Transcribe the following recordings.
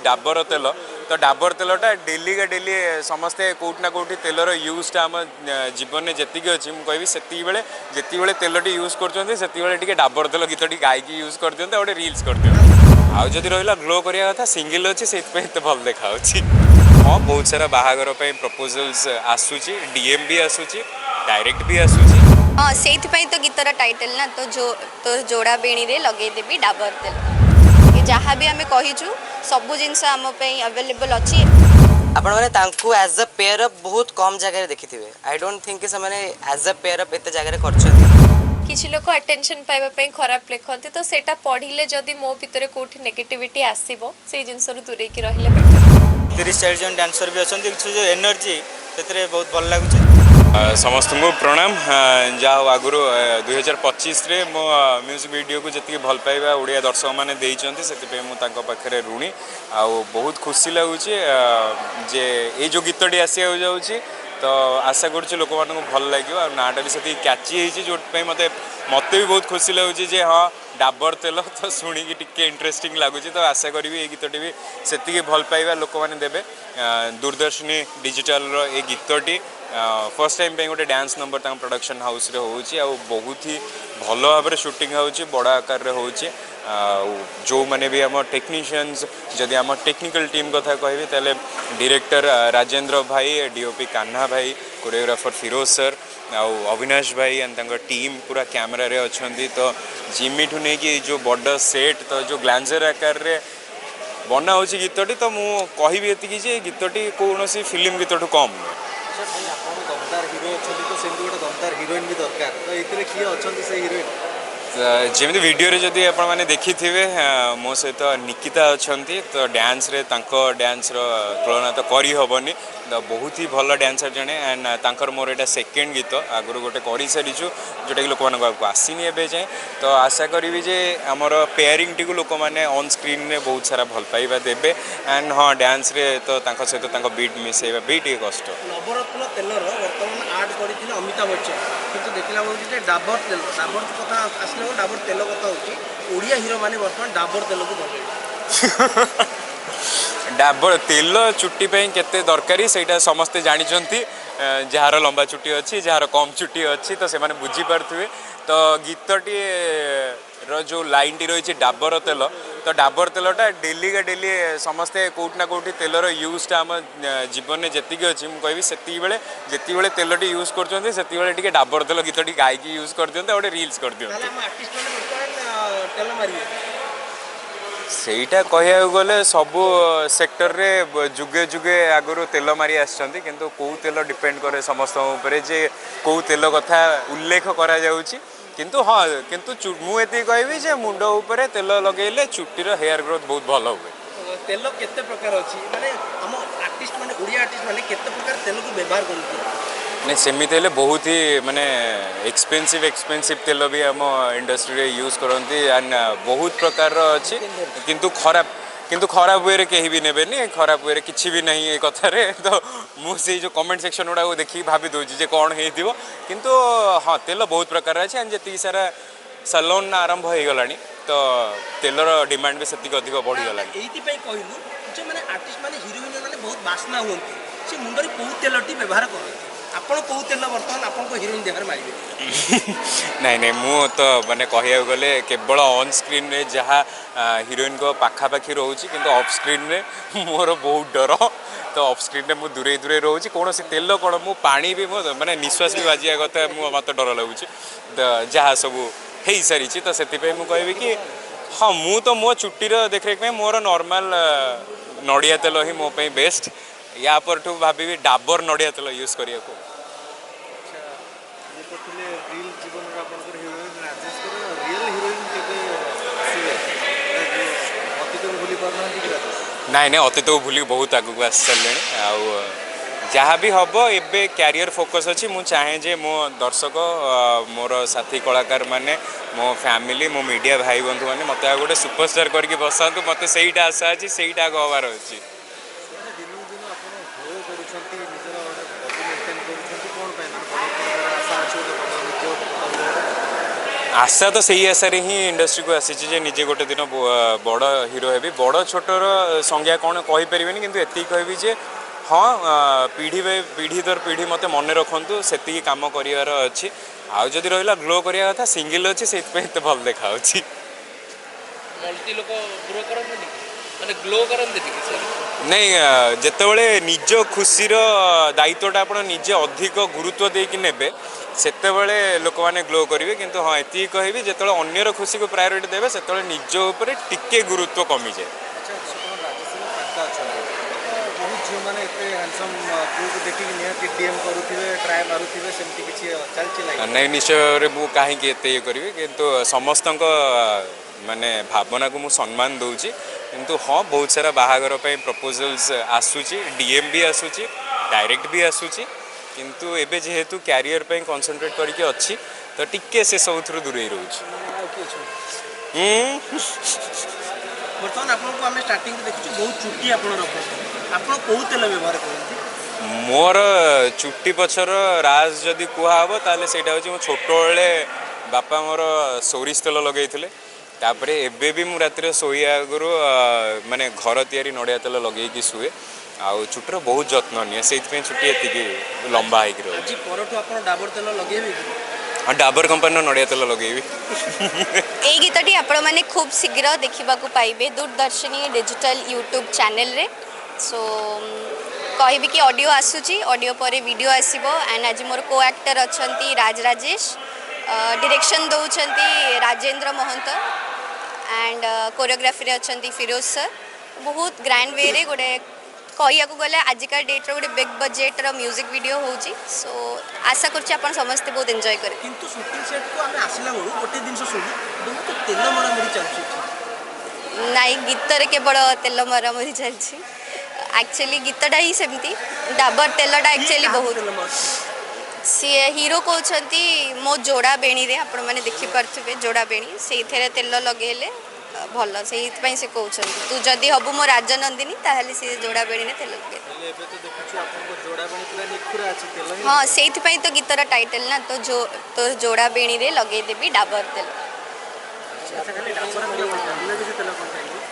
डाबर तेल तो डाबर तेलटा डेली का डेली समस्ते कौटना कौटी तेलर यूजटा आम जीवन में जी अच्छी मुझे से बेले तेलटी यूज कर डाबर तेल गीत गायकी यूज कर दिखते गोटे रिल्स कर दिखते आउ जदि रहा ग्लो करने कथा सिंगल अच्छी से भल देखा हाँ बहुत सारा बाहागर प्रपोजल्स आसूची डीएम भी आसूची डायरेक्ट भी आसूची हाँ से तो गीतर टाइटल ना तो जोड़ा बेणी रे लगे देवी डाबर तेल ये जहाँ भी आम कहीचु सबू जिनस आम अवेलेबल अच्छी आपण मैंने एज अ पेयर अप बहुत कम जगह देखी थे आई डोंट थिंक से मैंने एज अ पेयर अप एत जगह कर किसी लोक अटेंशन पाइबा खराब लिखती तो सेटा पढ़िले जदि मो भितर कोठी नेगेटिविटी आसीबो से जिंस रु दूरे की रहिले 30-40 जन डांसर भी अच्छा जो एनर्जी से बहुत भल लगुच समस्त को प्रणाम जहाँ आगुरी 2025 मो म्यूजिक वीडियो को जी भल पाइबा ओडिया दर्शक मैंने से पाखे ऋणी आ बहुत खुशी लगुच जे ये जो गीतटी आसिया जाऊँगी तो आशा करुँच लोक मानक भल लगे नाटा भी से कैची जो मत मत भी बहुत खुशी लगुच हाँ डाबर तेल तो शुणिकी टिके इंटरेस्टिंग लगुच तो आशा करी ये गीतटी भी से भल पाइबा लोक मैंने देवे दूरदर्शनी डिजिटल ये गीतटी फर्स्ट टाइम पे गोटे डांस नंबर तक प्रोडक्शन हाउस रे होउची आ बहुत ही भल भाव में शूटिंग होउची बड़ा आकार रे होउची जो मैंने भी आम टेक्नीशियंस जदि आम टेक्निकल टीम कथा कहबी ताले डायरेक्टर राजेंद्र भाई डीओपी कान्हा भाई कोरियोग्राफर फिरोज सर आ अविनाश भाई एंड टीम पूरा कैमरा रे अछंती तो जिमी ठू नहीं कि जो बड़ सेट तो जो ग्लांजर आकार रे बना होची गीतटी तो मु कहबी एतिकी जे गीतटी कौन फिल्म गीतठू कम दमदार हिरो अच्छा तो सेमती गोटे दमदार हिरोइन भी दरकार तो ये किए अच्छा से हिरोइन जमी वीडियो रे जदि आपण माने देखि थिबे मो सहित निकिता अछंती तो डांस रे तांको डांस रो तुलना तो करी हबनी तो बहुत ही भल डांसर जने एंड तांकर मोर एटा सेकेंड गीत आगुरु गोटे करी सारिछु जोटा कि लोक मानको आसीनी एबे जाय तो आशा करी जे हमर पेयरिंग टी को लोक माने ऑन स्क्रीन रे बहुत सारा भल पाइबा देबे एंड हां डांस रे तो तांको सहित तांको बीट मिसेबा बीट के कष्ट नवरत्न तेलर वर्तमान आड करथिले अमिताभ बच्चन किंतु देखिला बोलि जे डाबर तेल डाबर कथा आसले डाबर तेल कथा होची ओडिया हीरो माने वर्तमान डाबर तेल को धरले डाबर तेल चुट्टी केते दरकारी से समस्ते जानी जार लंबा चुट्टी अच्छी जार कम चुट्टी अच्छी तो से बुझी पारे तो गीतटी जो लाइन टी रही डाबर तेल तो डाबर तेलटा डेली का डेली समस्ते कौटना कौटी तेलर यूजटा आम जीवन में जी अच्छी मुझे से बेले तेलटी यूज कर डाबर तेल गीतटी गायकी यूज कर दिखते गोटे रिल्स कर दिखते सेटा कहया गले सबू सेक्टर रे जुगे जुगे आगुरी तेल मारी आसछंती किंतु कौ तेल डिपेंड करे समस्त ऊपर जे कौ तेल कथा उल्लेख करा जाउची किंतु हाँ किंतु मुझे कहबी जे मुंड उपरे तेल लगेले चुट्टीर हेयर ग्रोथ बहुत भल हुए तेल केते प्रकार अछि माने हम आर्टिस्ट माने ओडिया आर्टिस्ट माने केते प्रकार तेल को व्यवहार करथि नहीं सेमिति हेले बहुत ही माने एक्सपेंसिव तेल भी आम इंडस्ट्री रे यूज करती एंड बहुत प्रकार अच्छी किंतु खराब वे कहीं भी नेबेनी खराब वे किसी भी नहीं ये कथार तो मुझे जो कमेंट सेक्शन गुड़ा देखिए भाभी दूसरी जे कौन हो किंतु हाँ तेल बहुत प्रकार अच्छे एंड जी सारा सैलून आरंभ हो गला तो तेलर डिमांड भी से अधिक बढ़ीगला कहलु जो माने आर्टिस्ट माने हिरोइन माने बहुत बासना होती से मुंडरी कौ तेलटी व्यवहार करती आपण कौ तेल वर्तमान आपण को हिरोइन देहर मारिबे नहीं नहीं मु तो माने कहया गले केवल ऑन स्क्रीन रे जहाँ हिरोइन को पाखापाखि रोची किंतु ऑफ स्क्रीन रे मोर बहुत डर तो ऑफ स्क्रीन रे मु दूरे दूरे रोची कौन से तेल कौन मु पानी भी मो माने निश्वास भी बाजिया कथा मु मत डर लगुची जहाँ सब हो सारी तो से मु कहबी कि हाँ मु तो मो चुट्टीर देख मोर नॉर्मल नड़िया तेल ही मो पे बेस्ट या पर ठू भाभी डाबर नड़िया तेल यूज करिया को नाई नहीं अतीत को भूली बहुत आगू आस सारे जहाँ भी हम एबे कैरियर फोकस अच्छी मु चाहे जे मो दर्शक मोर साथी कलाकार माने मो फैमिली मो मीडिया भाई बंधु माने मत गोटे सुपरस्टार करके बसातु मत सेटा आशा अच्छी सेटा हबार अच्छी आशा तो सही आशारे ही इंडस्ट्री को आसी जे निजे गोटे दिन बड़ हिरो हेबी बड़ छोटर संज्ञा कौन कहीपर कि एति कहबी जे हाँ पीढ़ी दर पीढ़ी मते मन रखु से काम करार अच्छी आउ जदि रहा ग्लो करिया कथा सिंगल अच्छी से भल देखा मल्टी लोक ग्रो करते माने ग्लो करते नहीं जेतेबेले निज खुशीर दायित्वटा आप निजे अधिक गुरुत्व देकी नेबे सेतेबेले लोक मैंने ग्लो करेंगे किंतु हाँ ये कहबी जो अन्यर खुशी को प्रायोरिटी देवे से निज उपर टिके गुरुत्व कमी जाए। बहुत झील मैंने हैंडसम पुओ को देखिक निहाती डीएम करुवे ट्राए मारुवे सेमती किसी चलती नहीं निश्चय मु कहीं ये करी किंतु समस्त माने भावना को मु सम्मान दूची किंतु हाँ बहुत सारा बाहागर प्रपोजल्स आसूची डीएम भी आसूची डायरेक्ट भी आसूची किंतु एबे जेहेतु कैरियर पे कंसंट्रेट करके अच्छी तो टिके से सब दूरे रोच बर्तमान आपको आम स्टार्टिंग देखु बहुत चुट्टी आप कौ तेल व्यवहार करते मोर चुट्टी पछर राज जदि कहब ताले सेटा होची मो छोट बेले बापा मोर सोरिष तेल लगे तापरे एबे भी मु रातिर सोया आगु माने घर तैयारी नड़िया तेल लगे शुए आउ चुट्टर बहुत जत्न निए से चुट्टी एति लंबा होकर डाबर तेल लगे हाँ डाबर कंपनी नड़िया तेल लगे এই গীতটি আপনার খুব শীঘ্র দেখা পাইবে दूरदर्शनी डिजिटल यूट्यूब चैनल रे सो कहबी कि ऑडियो आसूची ऑडियो पर वीडियो आसीबो एंड आज मोर को एक्टर अछंती राज राजेश डायरेक्शन दउछंती राजेंद्र महंत एंड कोरियोग्राफी रे अछंती फिरोज सर बहुत ग्रैंड वे रे गोटे कहिया को गले आजिका डेट रे गोटे बिग बजेट रो म्यूजिक वीडियो होची सो आशा करछि आपण समस्त बहुत एंजॉय करे किंतु शूटिंग सेट को आमे आसिला बेलू गोटे दिन सुनी बहुत तेल मरामरी चलछि नाई गीत रे केवल तेल मरामरी चलछि एक्चुअली गीतटा ही सेमती डाबर तेलटा एक्चुअली बहुत सी हीरो कहते मो जोड़ा बेणी रे आपण मैंने देखी पारे जोड़ा बेणी से तेल लगे भल से कहते तू जदि हबु मो राजनंदिनी ताहले सी जोड़ा बेणी ने तेल लगे हाँ से तो गीतर टाइटल ना तो जोड़ा बेणी रे लगे देबी डाबर तेल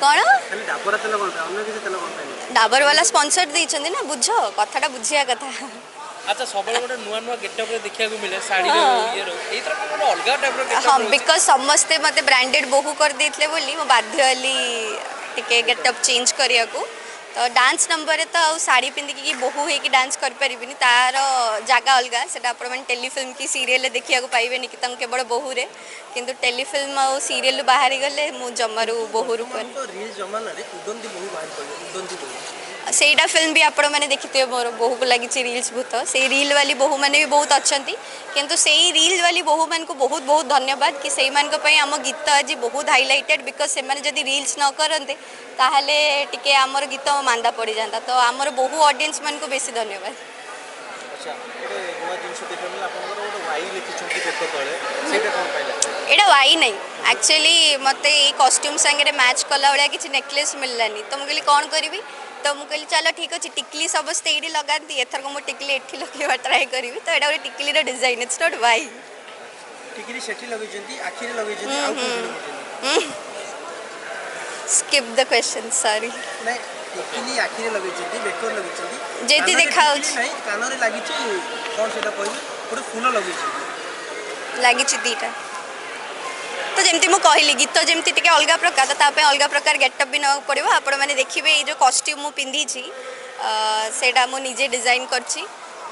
कौन डाबर वाला स्पॉन्सर देइछन्ते ना बुझ कथाटा बुझिया कथा अच्छा सब गोटे नुआ नुआ गेटअप रे देखिया को मिले साड़ी रे ये रो एई तरह कोनो अलगा टाइप रो गेटअप हां बिकॉज़ समस्ते मते ब्रांडेड बोहू कर देथले बोली मो बाध्य हली टिके गेटअप चेंज करिया को तो डांस नंबर रे तो साड़ी पिंदी की बोहू हे की डांस कर परिबिनी तार जागा अलगा सेटा आपण मन टेलीफिल्म की सीरियल देखिया को पाइबेनी कि तम केवल बोहू रे किंतु टेलीफिल्म और सीरियल बाहरी गले मु जमरू बोहू रूप तो रील जमाना रे उदंती बोहू बाहर कर उदंती बोहू सेटा फिल्म भी आपण मैंने देखिए मोर बोहू को लगी रील्स भूत से रील वाली बोहू मैंने भी बहुत अच्छा किंतु से रील वाली बोहू मान को बहुत बहुत धन्यवाद कि से आम गीत आज बहुत हाइलाइटेड बिकज से जदि रील्स न करते ताहले टिके आमर गीत मांदा पड़ जाता तो आमर बहु ऑडियंस मान को बेसी धन्यवाद। अच्छा गोटे नवा जिंस देखा मिला आपन गोटे वाई लिखिछंती पेपर तळे सेटा कोन पाइला एटा वाई नहीं एक्चुअली मते ई कॉस्ट्यूम संगे मैच कला वाला किसी नेकलेस मिललानी तो मुझे कौन करी तो मुझे चलो ठीक अच्छे टिकली समस्ते ये लगाती एथर को मुझे टिकली एठी लगेवा ट्राई करी तो एटा टिकली रो डिजाइन इट्स नॉट वाई टिकली सेठी लगेजंती आखि रे लगेजंती आ कोन स्किप द क्वेश्चन सॉरी नहीं टिकली आखि रे लगेजंती बेकर लगेजंती जेती देखा नहीं कान रे लागि छि कोन सेटा कहबी गोटे फूल लगेजंती लागि छि दीटा तो जमती मु कहली गीत जमती टिके अलग प्रकार तो तापे अलग प्रकार गेटअप भी न पड़ो आपण मैंने देखिए ये जो कॉस्ट्यूम मु पिंधी सेटा मु निजे डिजाइन करछि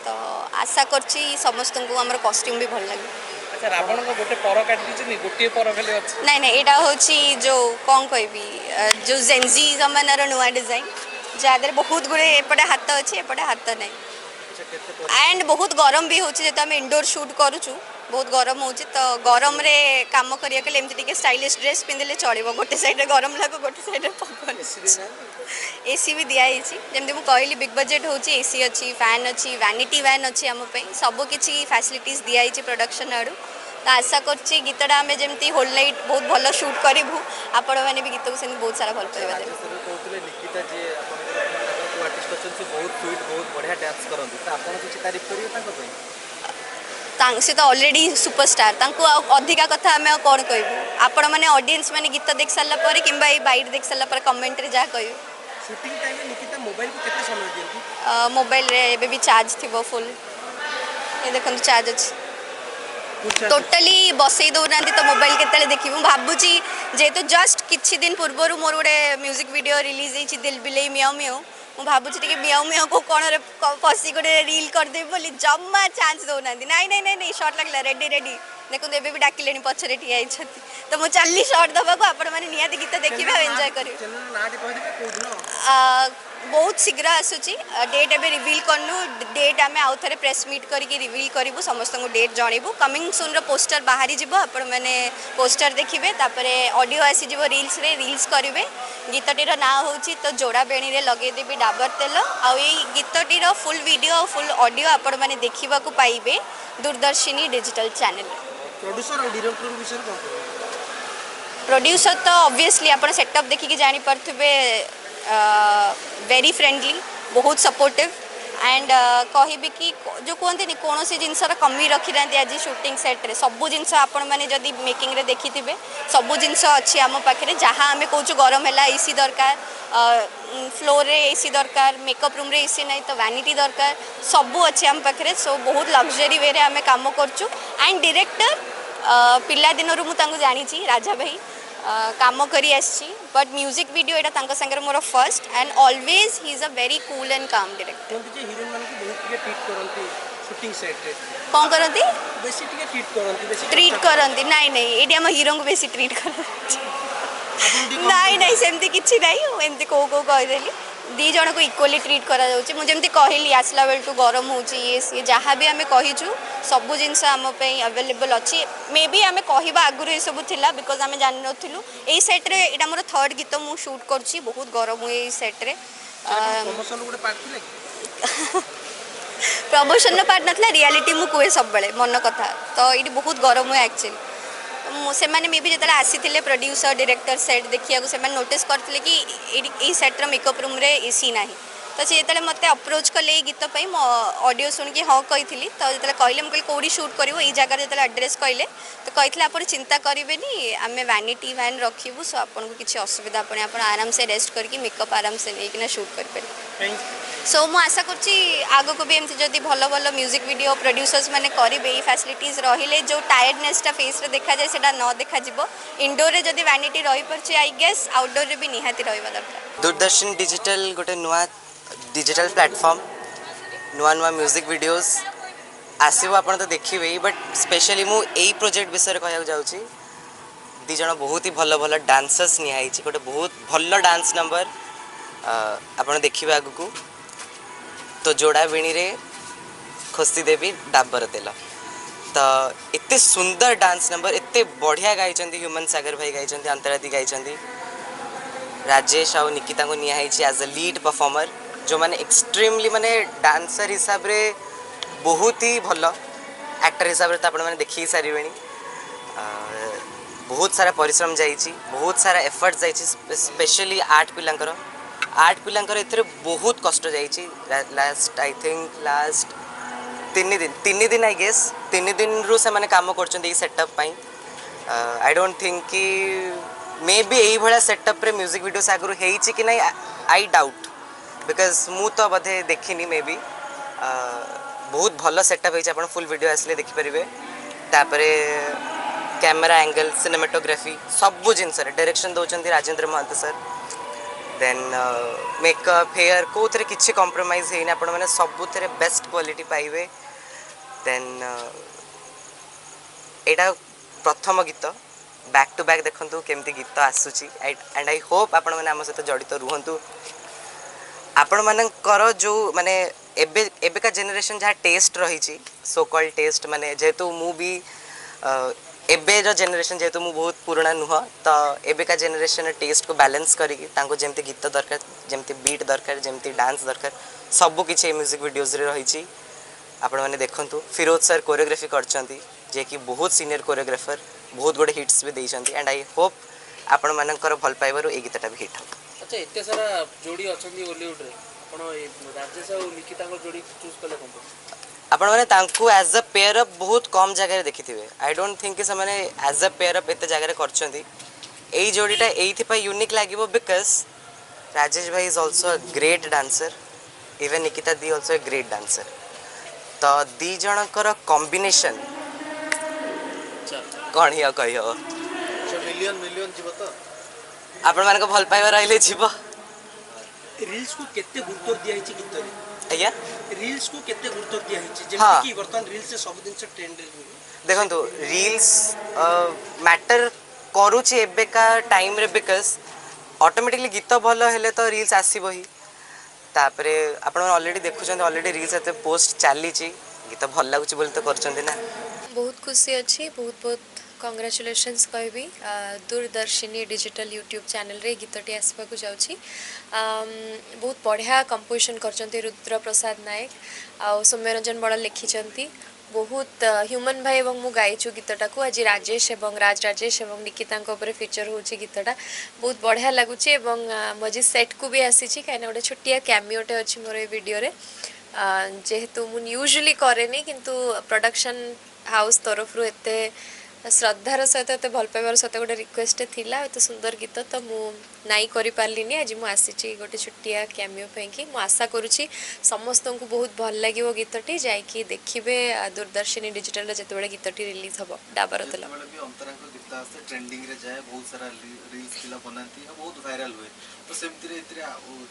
तो आशा करछि समस्त को हमर कॉस्ट्यूम भी भल लगे। अच्छा रावण को गोटे पर काटी छि गोटे पर खाली अछि नहीं नहीं एटा होछि जो कोन कहबी जो जेनजी जमानार नुआ डिजाइन जादर बहुत गुड़े एपटे हाथ अच्छे एपटे हाथ नहीं एंड बहुत गरम भी होछि जेतो हम इंडोर शूट करूछु बहुत गरम होछि तो गरम रे काम करिया के एमती टिके स्टाइलिश ड्रेस पिंदले चलिबो गोटे साइड रे गरम लागो गोटे साइड रे पवन एसी भी दिया हिची जेमती मु कहली बिग बजेट होछि एसी अछि फैन अछि वैनिटी वैन अछि हम पे सब किछि फैसिलिटीज दिया हिची प्रोडक्शन आडू तो आशा करछि गीतडा हमें जेमती होल नाइट बहुत भलो शूट करिबु आपण माने भी गीत को सेन बहुत सारा भल पाइबा दे कहतले निकिता जे आपण आर्टिस्ट अछन से बहुत स्वीट बहुत बढ़िया डांस करन तो आपण किछि तारीफ करियो ताको पे से तो ऑलरेडी सुपरस्टार तांको अधिका कथा आम कौन कहबू आपण मैंने ऑडियंस मैंने गीत देख सारा पर कि बाइट देख सारा पर कमेंट रे जहाँ कहू शूटिंग टाइम में निकिता मोबाइल को केते समय दियंती मोबाइल रे एबे भी चार्ज थी फुल ये देखो चार्ज अच्छी टोटाली बसई दौना तो मोबाइल के देखी भावुची जेहेतु जस्ट किछि दिन पूर्व मोर गोटे म्यूजिक वीडियो रिलीज होती दिल बिलई मियाओ मियाओ ମୁଁ ଭାବୁଛି ଟିକେ ମିଆଉ ମିଆଉ को कौन पसी गोटे रील करदेवी बोली जम्मा चांस दौना नाई नाई नाई नाई शॉर्ट लगला रेडी रेडी देखो एबे भी डाकिले पछरे ठिया होती तो मुझे चलली शॉर्ट दबाक आपण मैंने निहाती गीत देखिए और एंजॉय करेंगे बहुत शीघ्र आसूची डेट एबे रिवील करनु डेट आमे आउ थरे प्रेस मीट करके रिवील करिवु समस्त को डेट जणिबु कमिंग सून रो पोस्टर बाहरी जिवो आपण माने पोस्टर देखिबे तापरे ऑडियो आसी जिवो रील्स रे रील्स करिवे गीतटीर ना होची तो जोड़ा बेणी रे लगे देबी डाबर तेल आ ए गीतटीर फुल वीडियो फुल ऑडियो आपण माने देखिबा को पाइबे दूरदर्शिनी डिजिटल चैनल प्रोड्यूसर और डायरेक्टर विषय कोन प्रोड्यूसर तो ऑब्वियसली आपण सेटअप देखि के जानि परथुबे वेरी फ्रेंडली बहुत सपोर्टिव एंड कहबी कि जो कहते नहीं कौन सी जिनसर कमी रखी ना आज शूटिंग सेट रे सबू जिनस आपण मैंने जदि मेकिंग रे देखी थे सबू जिनस अच्छी आम पाखे जहाँ आम कौच गरम है एसी दरकार फ्लोर रे एसी दरकार मेकअप रूम रे एसी नहीं तो वैनिटी दरकार सबू अच्छी आम पाखे सो बहुत लग्जरी वे आम काम करचु एंड डायरेक्टर पिला दिन मुझे जानी राजा भाई काम करी आसी बट म्यूजिक वीडियो एटा तांका संगे मोर first and always he is a very cool and calm director कोनती जे हीरोइन मान को बहुत टिके ट्रीट करंती शूटिंग सेट रे कौन करंती बेसी टिके ट्रीट करंती बेसी ट्रीट करंती नहीं नहीं एडी हम हीरो को बेसी ट्रीट करंती नहीं नहीं सेमती किछि नहीं एमती को कह देली दी जन को इक्वली ट्रीट करा जाउची मु जेमती कहली आसला बेल टू गरम होची ये जहाँ भी आम कहीचु सबू जिनस आम अवेलेबल अच्छी मे बी आम कहवा आगुरी ये सब थिला बिकॉज आम जान नथिलु एई सेट रे एटा मोर थर्ड गीत मु शूट करची बहुत गरम हुए एई सेट रे प्रमोशन गोटे पार्ट थिले प्रमोशन पार्ट नथला रियलिटी मु कुए सब बेले मन कथा तो ये बहुत गरम हुए एक्चुअली से मैंने मे भी जो आसी प्रोड्यूसर डायरेक्टर सेट देखिया से नोटिस करते कि ये सेट्र मेकअप रूम रे एसी ना तो सी जो मत अप्रोच कले गीत मो ऑडियो शुण कि हाँ कही तो जो कहले मुझे कौड़ी शूट कर जगह जो एड्रेस कहले तो कहते आप चिंता करेंगे आम वैनिटी वैन रखू सो आपको किसी असुविधा पड़े आप आराम से रेस्ट करके मेकअप आराम से लेकिन शूट करें सो मु आशा करछि आगो को भी एमती जदि भल भल म्यूजिक वीडियो प्रोड्यूसर्स माने करिवे ई फैसिलिटीज रहिले जो टायर्डनेसटा फेस रे देखा जाए सेटा न देखा जिवो इंडोर रे जदि वैनिटी रही परछि आई गेस आउटडोर रे भी निहाती रहबा दरकार दूरदर्शन डिजिटल गोटे नुआ डिजिटल प्लेटफॉर्म नुआ नुआ म्यूजिक वीडियोस आसीबो आपण तो देखिबे बट स्पेशली मु एई प्रोजेक्ट विषय कहया जाउछि दी जण बहुत ही भल भल डांसर्स निहाई छि गोटे बहुत भल डांस नंबर आपण देखिबे आगु को तो जोड़ा बेणी रे खोसी देवी डाबर तेल तो एते सुंदर डांस नंबर एते बढ़िया गाई ह्यूमन सागर भाई गाई अंतरादी गाई राजेश और निकिता को निया एज अ लीड परफॉर्मर जो माने एक्सट्रीमली माने डांसर हिसाब रे बहुत ही भल एक्टर हिसाब रे तो आपण माने देखि सारी बेणी बहुत सारा परिश्रम जाइए बहुत सारा एफर्ट जाइए स्पेशली आर्ट पिलांकर एथरे बहुत कष्ट जाइए लास्ट आई थिंक लास्ट तीन दिन आई गेस 3 दिन रु से माने काम कर setup pi I don't think कि मे बी यही भाया सेटअप रे म्यूजिक वीडियोस आगु होई कि नहीं आई डाउट बिकॉज मु तो बधे देखिनी मे बी बहुत भल सेटअप होई आपण फुल वीडियो आसले देखि परिबे तापरे कैमरा एंगल सिनेमेटोग्राफी सबु जिनस डायरेक्शन दौरान राजेंद्र महंत सर देन मेकअप हेयर को थे किसी कॉम्प्रोमाइज है आपण मैंने सबू थे बेस्ट क्वालिटी पाइबे देन एटा प्रथम गीत बैक टू बैक देखंतु केमती गीत आसुची एंड आई होप आपण मैंने आम सहित जड़ित रुहंतु आपण मानकर जो माने एबेका जेनरेशन जहाँ टेस्ट रही सो कॉल्ड टेस्ट माने जेहेतु मु भी एबे जो जेनरेशन जेहेतु मु बहुत पुराना नुह तो एबेका जेनरेशन टेस्ट को बैलेंस करके जमती गीत दरकार जमती बीट दरकार जमती डांस दरकार सबू किसी म्यूजिक वीडियोज रे रही आपण मैंने देखंतु फिरोज सर कोरियोग्राफी करछंती जे कि बहुत सीनियर कोरियोग्राफर बहुत गुड हिट्स भी देइछंती एंड आई होप आपण मानकर भल पाइबारु ए गीतटा भी हिट हो। अच्छा एते सारा जोड़ी अछंती बॉलीवुड रे आपण राजेश और निकिता को जोड़ी चूज कले कोन आपण मैंने एज अ पेयर अप बहुत कम जगह देखी थे। आई डोंट थिंक कि से एज अ पेयर अप एत जगह कर जोड़ीटा ये यूनिक लगे बिकज राजेश भाई is also a great dancer, even Nikita the also a great dancer. तो दी जनकर कॉम्बिनेशन कौन ही कही हम मिलियन मिलियन जीव तो आपण मान भल पाइबा रहिले जीव। रील्स को केते गुरुत्व दिया है गीत रे आज्ञा रील्स को केते गुरुत्व दिया है जेमति हाँ। कि वर्तमान रील्स से सब दिन से ट्रेंड रे देखो रील्स मैटर करुच्ची एबेका टाइम रे बिकज ऑटोमेटिकली गीत भल हेले तो रील्स आसीबो ही। तापरे आपण ऑलरेडी देखुछन ऑलरेडी रील्स एते पोस्ट चली गीत भल लागुची बोली तो करछन ना। बहुत खुशी अच्छी, बहुत बहुत कंग्रेचुलेशंस कहबी दूरदर्शिनी डिजिटल यूट्यूब चैनल रे गीतटी आसवाक जाऊँगी। बहुत बढ़िया कंपोजिशन करचंती रुद्र प्रसाद नायक आ सौम्यरंजन बड़ लिखिंट। बहुत ह्यूमन भाई एवं मु गाइचु गीतटा को आज राजेश एवं राजेश एवं निकिता फीचर होची गीतटा बहुत बढ़िया लगुच। मजी सेट को भी आसी कहीं गोटे छोटिया कैमियोटे अच्छी मोर वीडियो रे जेहेतु मु यूजुअली करेनी किंतु प्रोडक्शन हाउस तरफ रु एते श्रद्धार सहित एत भल पाइबार सहित गोटे रिक्वेस्ट थिला एत सुंदर गीत तो मु नाई करि पारलिनी। आज मु आसी गोटे छुट्टिया कैमियो कि मु आशा करुच्ची समस्त को बहुत भल लगे गीतटी जाइए देखिए दूरदर्शिनी डिजिटल जिते गीतटी रिलीज हम डाबर तेल ट्रेंडिंग रे जाए बहुत सारा रील्स पिला बनाती बहुत वायरल हुए तो सेमती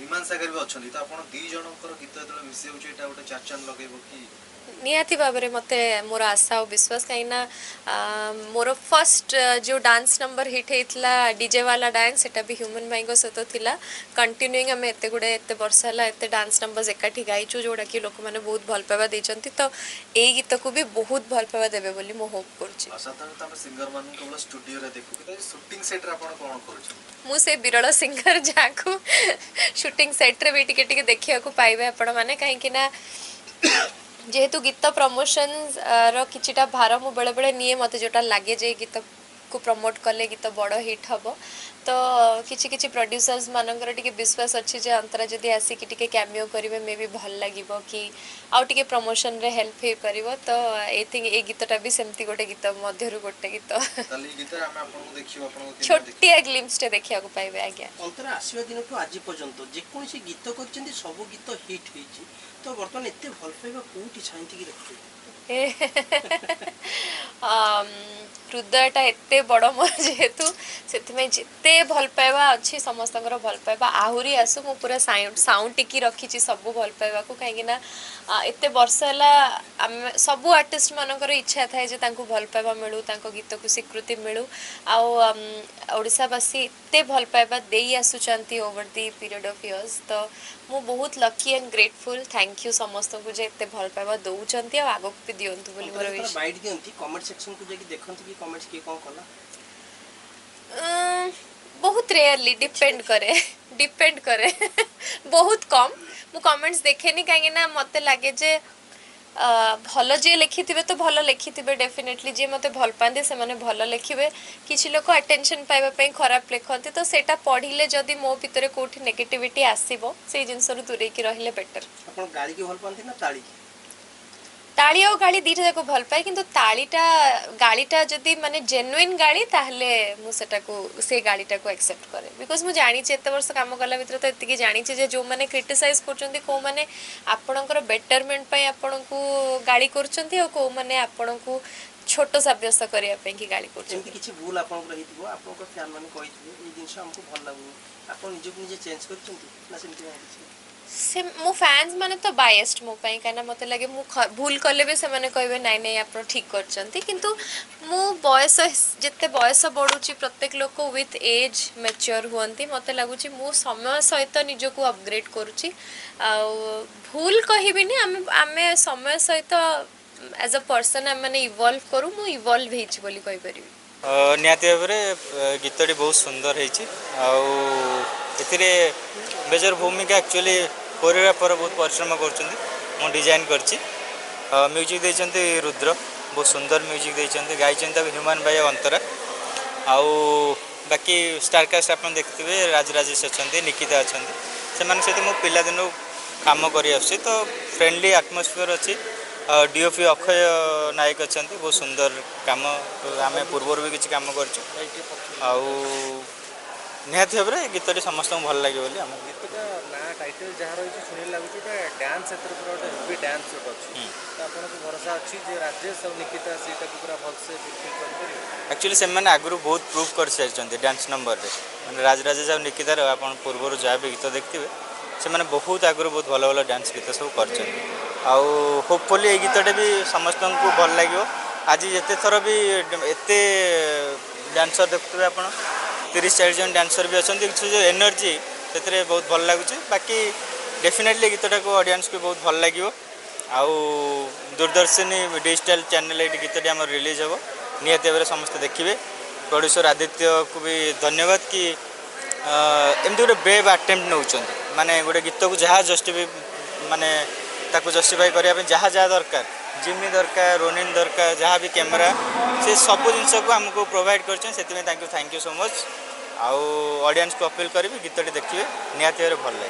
हिमान सागर भी अच्छा तो आप दी जनकर गीत जो मिसे होटा गोटे चारचान लगेब कि निहाती भाव में मत मोर आशा और विश्वास कहीं मोर फर्स्ट जो डांस नंबर हिट होता डीजे वाला डांस सेटा भी ह्यूमन भाई सहित थिला कंटिन्यूइंग आम एत गुड़े एत वर्ष है एत डांस नंबर एकाठी गाइचु जोड़ा कि लोक मैंने बहुत भल पाइबा देइचंती तो यही गीत को भी बहुत भल पाइबा देबे बोली मो होप करूची। साधारणतः हम सिंगर मान केवल स्टूडियो रे देखु कि शूटिंग सेट रे आपण कोन करूछ मु से विरल सिंगर जाकू शूटिंग सेट रे भी टिके देखिया को पाइबे आपण माने काहे कि ना जेहेतु गीत प्रमोशन किछिटा भार मु बेले बेले निये मते जोटा लागे जे गीत को प्रमोट कले गीत बड़ हिट हम तो किछि किछि प्रोड्यूसर्स मानकर टिके विश्वास अच्छी जे अंतरा जदि आसिक टिके कैमियो करिवे मे भी भल लागिबो कि आउ टिके प्रमोशन रे हेल्प हे करिवो तो आई थिंक ए गीतटा भी सेमती गोटे गीत मध्यरु गोटे गीत ताली गीत रे हम आपन को देखियो आपन को छोटिया ग्लिम्स टे देखिया को पाइबे। आज्ञा अंतरा आसीबा दिन को आज पर्यंत जे कोनसी गीत करचंदी सब गीत हिट होईची तो वर्तमान एते भल पाइबा कोठी छांती कि रखते हृदयटा एते बड़ मोर जेहेतु से जिते भल पाइबा अच्छी समस्त भल पाइबा आहरी आसू मु पूरा साउंड टिकी रखी सब भल पाइबा को कहीं एत वर्ष है सबू आर्टिस्ट मानकर इच्छा थाए जे तांको भल पाइबा मिलू तांको गीत को स्वीकृति मिलू आशावासी एत भल पाइबा दे आसुचांती over the period of years तो मु बहुत lucky and grateful thank you समस्त को जे एत भल पाइबा दउचंती आ आगो भी दियंतु बोली मोर विश बाइट दियंती कमेंट सेक्शन को जाके देखंती कि कमेंट्स के कोन कला बहुत रेयरली डिपेंड करे बहुत कम मु कमेंट्स देखेनी कहीं ना मते लगे जे भल जी लिखिथे तो भल लिखिथे डेफिनेटली जी मते भल पाते से माने भल लिखिबे किछि लोक अटेंशन पाइबा खराब लिखती तो सेटा पढ़िले जदि मो भितर कोठी नेगेटिविटी आसीबो से जिंस रु दूरे की रहिले बेटर। अपन गाड़ी के भल पाते ना ताली ताली और गाड़ी दीटा जाको भल पाए किंतु गाड़ीटा जदि माने जेन्युइन गाड़ी ताहले मु सेटा को से गाड़ीटा को एक्सेप्ट करे बिकॉज मु जानी चे एते वर्ष काम कला भितर तो एतिकी जानी चे जे जो माने क्रिटिसाइज करचंती को माने आपणकर बेटरमेंट पई आपणको गाड़ी करचंती और को माने आपणको छोट साब्यस्त करिया पे की गाड़ी करचंती एमती किछि भूल आपन रहितबो आपन को फैन माने कहितबो ए जिंस हमको भल लागु आपन निजे को निजे चेंज करचंती ना सेमती होछि से मो फैंस माने तो बायस्ड मो पई काना मते लागे मु भूल कले भी से माने कहबे नाइ नाइ आप ठीक करचंती किंतु मु बयस जत्ते बयस बढ़ुची प्रत्येक लोक विथ एज मैच्योर हुअंती मते लागुची मु समय सहित निज को अपग्रेड करूची आ भूल कहबिनी आमे समय सहित एज अ पर्सन माने इवॉल्व करू मु इवॉल्व हेची बोली कहि परिबी। निहाती भाव में गीतटी बहुत सुंदर होती मेजर भूमिका एक्चुअली कोरियोग्राफर बहुत परिश्रम कर डिजाइन करची म्यूजिक देते रुद्र बहुत सुंदर म्यूजिक देते गाई ह्यूमन भाई अंतरा आउ बाकी स्टारकास्ट आप देखते राजेश अच्छा निकिता अच्छा से सहित मो पिलादिन काम कर तो फ्रेंडली आटमोस्फियर अच्छी डीओपी अक्षय नायक अच्छा बहुत सुंदर काम आम पूर्वर भी किसी काम कर निहत भाव में गीतटी समस्त भल लगे बोली आम गीतटा ना टाइटल जहाँ रही शुणी लगुच डांस गोटे हेवी डांस गोटे अच्छी तो आपको भरोसा अच्छी जे राजेश और निकिता सीटा पूरा भलसे फुलफिल कर एक्चुअली से मैंने आगु बहुत प्रूव कर सारी डांस नंबर में मैंने राजराजेश और निकितार आप पूर्वर जहाँ भी गीत देखते से मैंने बहुत आगु बहुत भल भल डांस गीत सब कर होपफुली ये गीतटे भी समस्त को भल लगे आज जिते थर भी एत डांसर देखुए आप 30-40 जन डांसर भी अच्छा जो एनर्जी से बहुत भल लगुच बाकी डेफिनेटली गीतटा को ऑडियंस को बहुत भल लगे आउ दूरदर्शनी डिजिटल चैनल ये गीतटी आम रिलीज हे निहत भाव समस्त देखिए प्रोड्यूसर आदित्य को भी धन्यवाद कि एमती गोटे ब्रेव अटेम्प्ट नौ माने गोटे गीत को जहाँ जस्टिफाई माने ताको जस्टिफाई करने जहाँ जहाँ दरकार जिमी दरकार रोनिन दरकार जहाँ भी कैमेरा से सब जिनस को आमको प्रोवाइड कर थैंक यू सो मच आउ ऑडियंस को अपील करी गीतटी देखिए निहत भाव भल लगे।